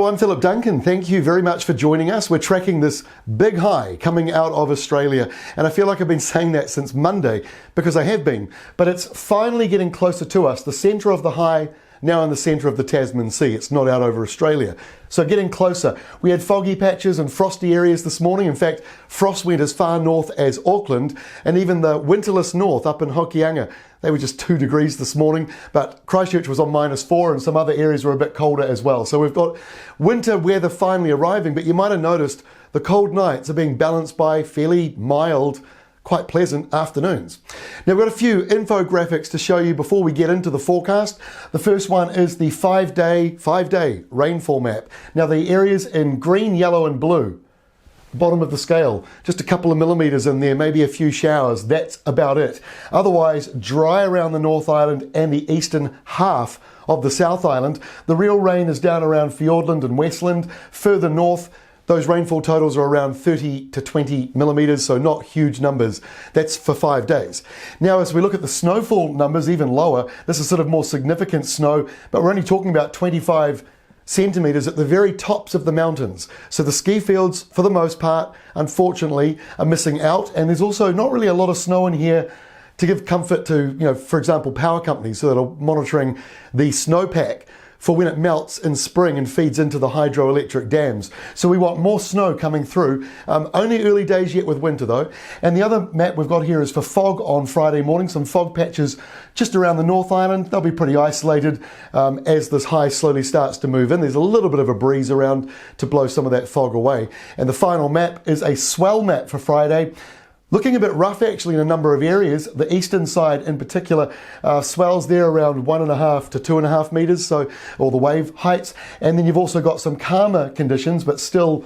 Hello, I'm Philip Duncan. Thank you very much for joining us. We're tracking this big high coming out of Australia, and I feel like I've been saying that since Monday, because I have been, but it's finally getting closer to us. The centre of the high now in the centre of the Tasman Sea. It's not out over Australia. So getting closer. We had foggy patches and frosty areas this morning. In fact, frost went as far north as Auckland, and even the winterless north up in Hokianga. They were just 2 degrees this morning, but Christchurch was on -4 and some other areas were a bit colder as well. So we've got winter weather finally arriving, but you might have noticed the cold nights are being balanced by fairly mild, quite pleasant afternoons. Now, we've got a few infographics to show you before we get into the forecast. The first one is the five-day rainfall map. Now, the areas in green, yellow and blue, bottom of the scale, just a couple of millimetres in there, maybe a few showers, that's about it. Otherwise, dry around the North Island and the eastern half of the South Island. The real rain is down around Fiordland and Westland. Further north, those rainfall totals are around 30 to 20 millimetres, so not huge numbers. That's for 5 days. Now, as we look at the snowfall numbers, even lower, this is sort of more significant snow, but we're only talking about 25 centimetres at the very tops of the mountains. So the ski fields, for the most part, unfortunately, are missing out, and there's also not really a lot of snow in here to give comfort to, for example, power companies that are monitoring the snowpack for when it melts in spring and feeds into the hydroelectric dams. So we want more snow coming through. Only early days yet with winter though. And the other map we've got here is for fog on Friday morning. Some fog patches just around the North Island. They'll be pretty isolated as this high slowly starts to move in. There's a little bit of a breeze around to blow some of that fog away. And the final map is a swell map for Friday. Looking a bit rough actually in a number of areas. The eastern side in particular, swells there around 1.5 to 2.5 metres, so all the wave heights. And then you've also got some calmer conditions, but still,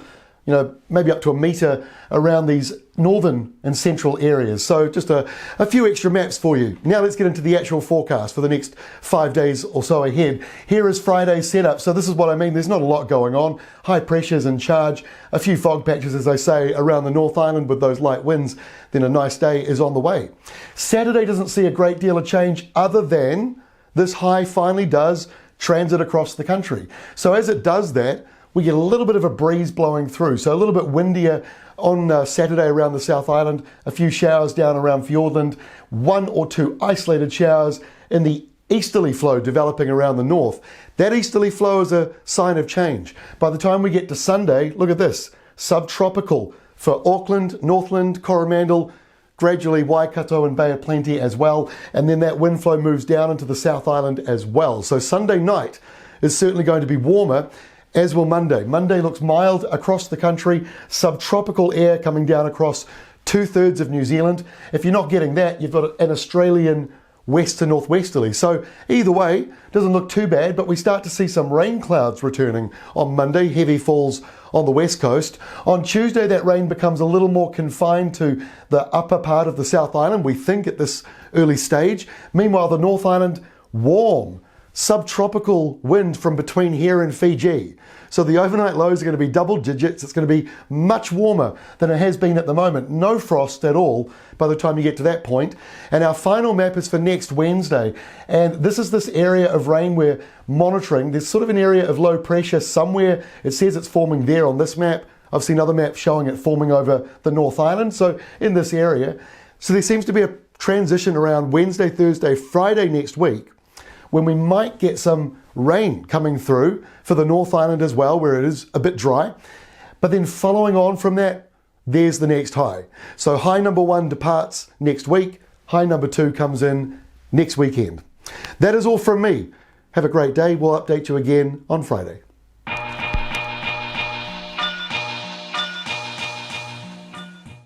maybe up to 1 metre around these northern and central areas. So just a few extra maps for you. Now let's get into the actual forecast for the next 5 days or so ahead. Here is Friday's setup. So this is what I mean. There's not a lot going on. High pressures in charge. A few fog patches, as I say, around the North Island with those light winds. Then a nice day is on the way. Saturday doesn't see a great deal of change other than this high finally does transit across the country. So as it does that, we get a little bit of a breeze blowing through. So a little bit windier on Saturday around the South Island, a few showers down around Fiordland, 1 or 2 isolated showers in the easterly flow developing around the north. That easterly flow is a sign of change. By the time we get to Sunday, look at this, subtropical for Auckland, Northland, Coromandel, gradually Waikato and Bay of Plenty as well. And then that wind flow moves down into the South Island as well. So Sunday night is certainly going to be warmer, as will Monday. Monday looks mild across the country, subtropical air coming down across 2/3 of New Zealand. If you're not getting that, you've got an Australian west to northwesterly. So either way, doesn't look too bad, but we start to see some rain clouds returning on Monday, heavy falls on the west coast. On Tuesday, that rain becomes a little more confined to the upper part of the South Island, we think at this early stage. Meanwhile, the North Island, warm, subtropical wind from between here and Fiji. So the overnight lows are going to be double digits. It's going to be much warmer than it has been at the moment. No frost at all by the time you get to that point. And our final map is for next Wednesday. And this is this area of rain we're monitoring. There's sort of an area of low pressure somewhere. It says it's forming there on this map. I've seen other maps showing it forming over the North Island. So in this area. So there seems to be a transition around Wednesday, Thursday, Friday next week, when we might get some rain coming through for the North Island as well, where it is a bit dry. But then following on from that, there's the next high. So high number 1 departs next week, high number 2 comes in next weekend. That is all from me. Have a great day. We'll update you again on Friday.